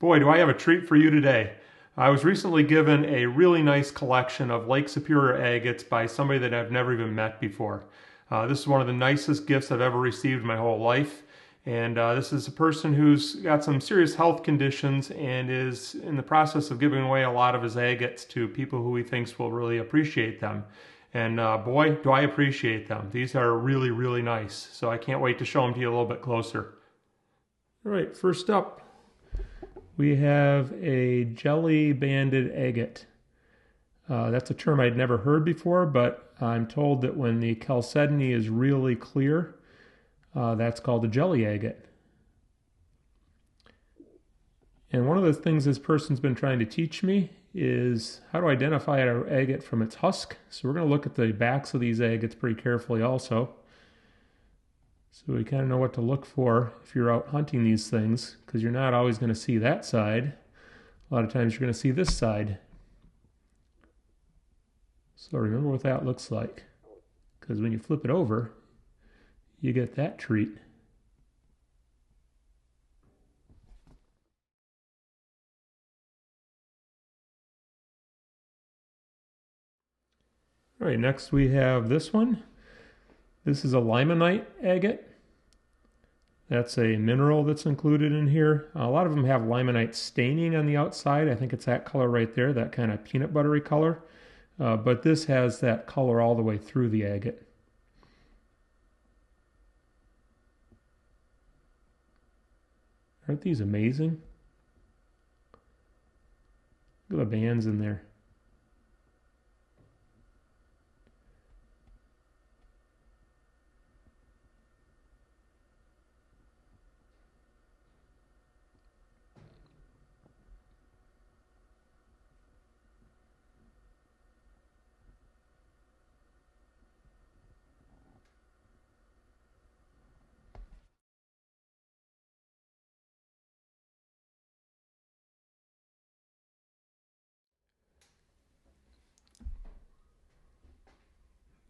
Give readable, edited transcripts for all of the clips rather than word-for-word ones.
Boy, do I have a treat for you today. I was recently given a really nice collection of Lake Superior agates by somebody that I've never even met before. This is one of the nicest gifts I've ever received in my whole life. And this is a person who's got some serious health conditions and is in the process of giving away a lot of his agates to people who he thinks will really appreciate them. And boy, do I appreciate them. These are really, really nice. So I can't wait to show them to you a little bit closer. All right, first up, we have a jelly banded agate. That's a term I'd never heard before, but I'm told that when the chalcedony is really clear, that's called a jelly agate. And one of the things this person's been trying to teach me is how to identify an agate from its husk. So we're going to look at the backs of these agates pretty carefully also. So we kind of know what to look for if you're out hunting these things, because you're not always going to see that side. A lot of times you're going to see this side. So remember what that looks like, because when you flip it over, you get that treat. All right, next we have this one. This is a limonite agate. That's a mineral that's included in here. A lot of them have limonite staining on the outside. I think it's that color right there, that kind of peanut buttery color. But this has that color all the way through the agate. Aren't these amazing? Look at the bands in there.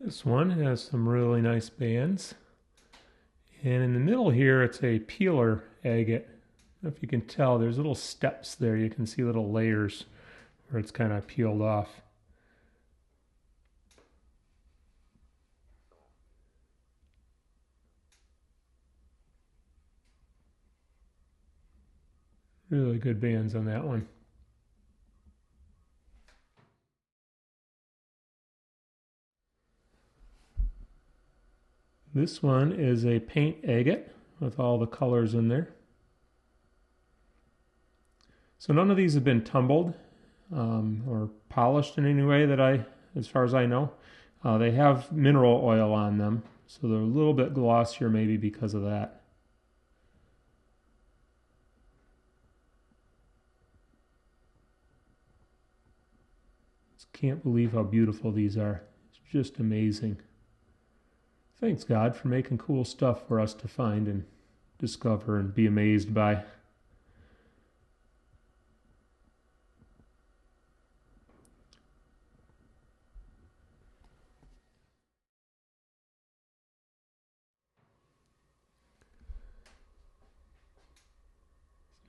This one has some really nice bands. And in the middle here, it's a peeler agate. I don't know if you can tell, there's little steps there. You can see little layers where it's kind of peeled off. Really good bands on that one. This one is a paint agate with all the colors in there. So none of these have been tumbled or polished in any way as far as I know. They have mineral oil on them, so they're a little bit glossier maybe because of that. Just can't believe how beautiful these are. It's just amazing. Thanks God for making cool stuff for us to find and discover and be amazed by.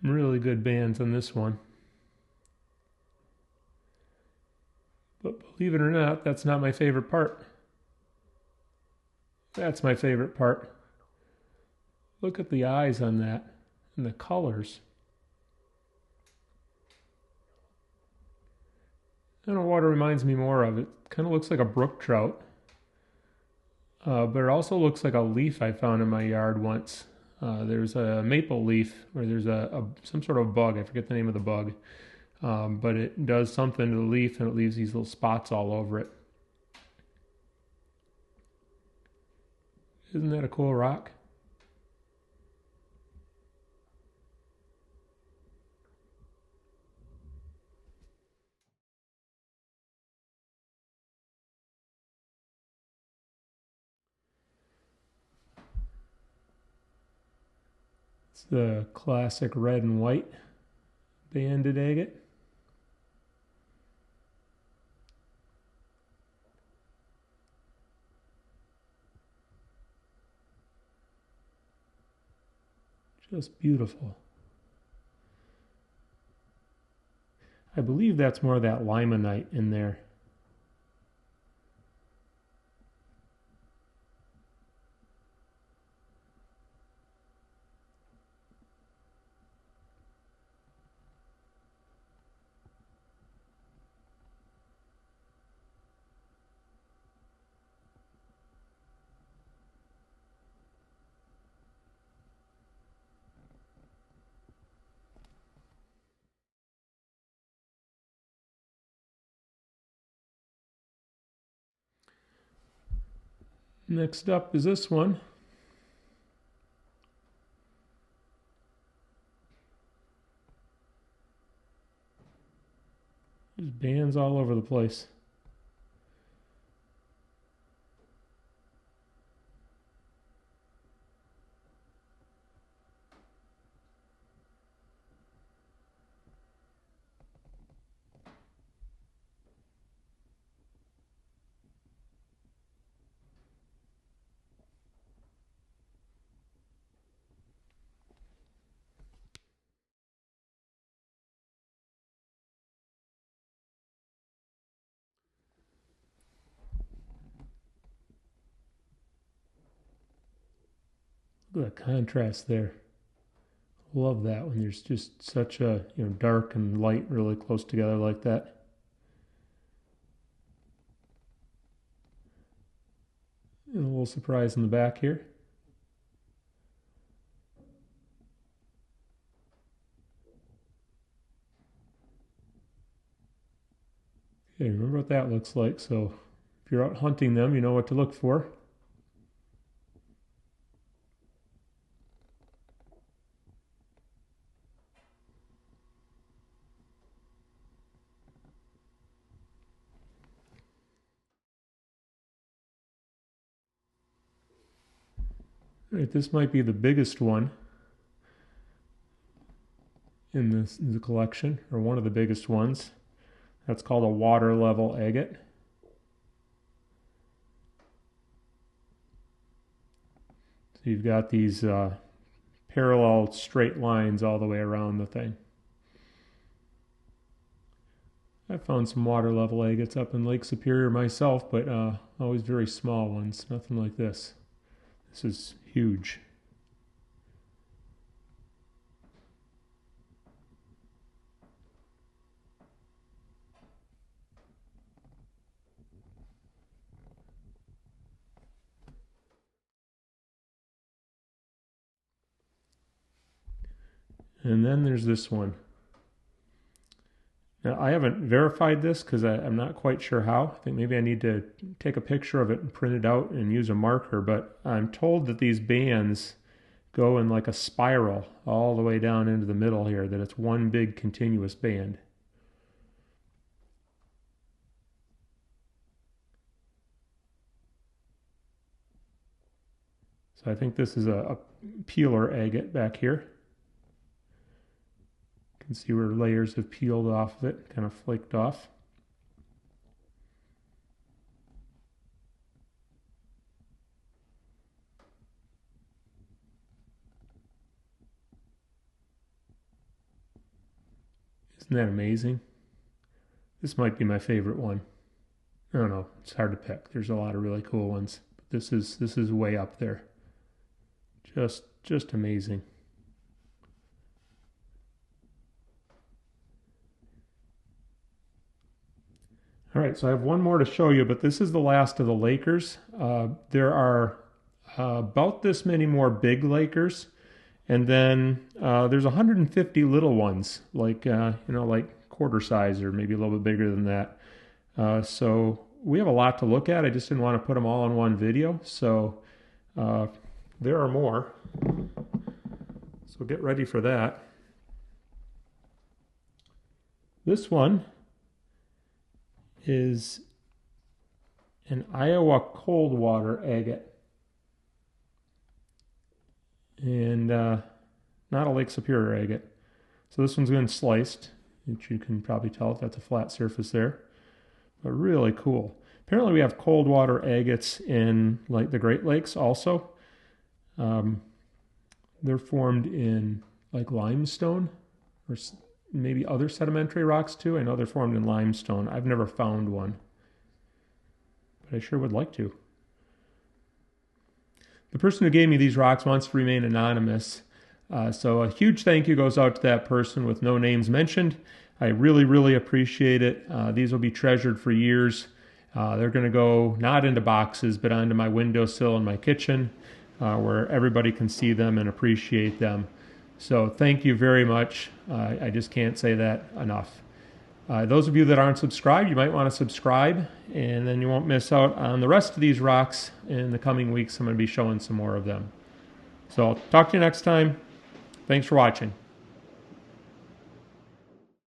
Some really good bands on this one. But believe it or not, that's not my favorite part. That's my favorite part. Look at the eyes on that and the colors. I don't know what it reminds me more of. It kind of looks like a brook trout. But it also looks like a leaf I found in my yard once. There's a maple leaf where there's some sort of bug. I forget the name of the bug. But it does something to the leaf and it leaves these little spots all over it. Isn't that a cool rock? It's the classic red and white banded agate. Just beautiful. I believe that's more of that limonite in there. Next up is this one. There's bands all over the place. Look at that contrast there. Love that when there's just such a dark and light really close together like that. And a little surprise in the back here. Okay, remember what that looks like. So if you're out hunting them, you know what to look for. All right, this might be the biggest one in the collection, or one of the biggest ones. That's called a water level agate. So you've got these parallel straight lines all the way around the thing. I found some water level agates up in Lake Superior myself, but always very small ones, nothing like this. This is huge. And then there's this one. Now, I haven't verified this because I'm not quite sure how. I think maybe I need to take a picture of it and print it out and use a marker, but I'm told that these bands go in like a spiral all the way down into the middle here, that it's one big continuous band. So I think this is a peeler agate back here. You can see where layers have peeled off of it, kind of flaked off. Isn't that amazing? This might be my favorite one. I don't know, it's hard to pick. There's a lot of really cool ones. But this is way up there. Just amazing. All right, so I have one more to show you, but this is the last of the Lakers. There are about this many more big Lakers, and then there's 150 little ones, like like quarter size or maybe a little bit bigger than that. So we have a lot to look at. I just didn't want to put them all in one video, so there are more. So get ready for that. This one is an Iowa cold water agate, and not a Lake Superior agate. So this one's been sliced, which you can probably tell that's a flat surface there, but really cool. Apparently we have cold water agates in like the Great Lakes also. They're formed in like limestone, maybe other sedimentary rocks too. I know they're formed in limestone. I've never found one, but I sure would like to. The person who gave me these rocks wants to remain anonymous, so a huge thank you goes out to that person with no names mentioned. I really, really appreciate it. These will be treasured for years. They're going to go not into boxes, but onto my windowsill in my kitchen, where everybody can see them and appreciate them. So thank you very much. I just can't say that enough. Those of you that aren't subscribed, you might want to subscribe, and then you won't miss out on the rest of these rocks. In the coming weeks, I'm going to be showing some more of them. So I'll talk to you next time. Thanks for watching.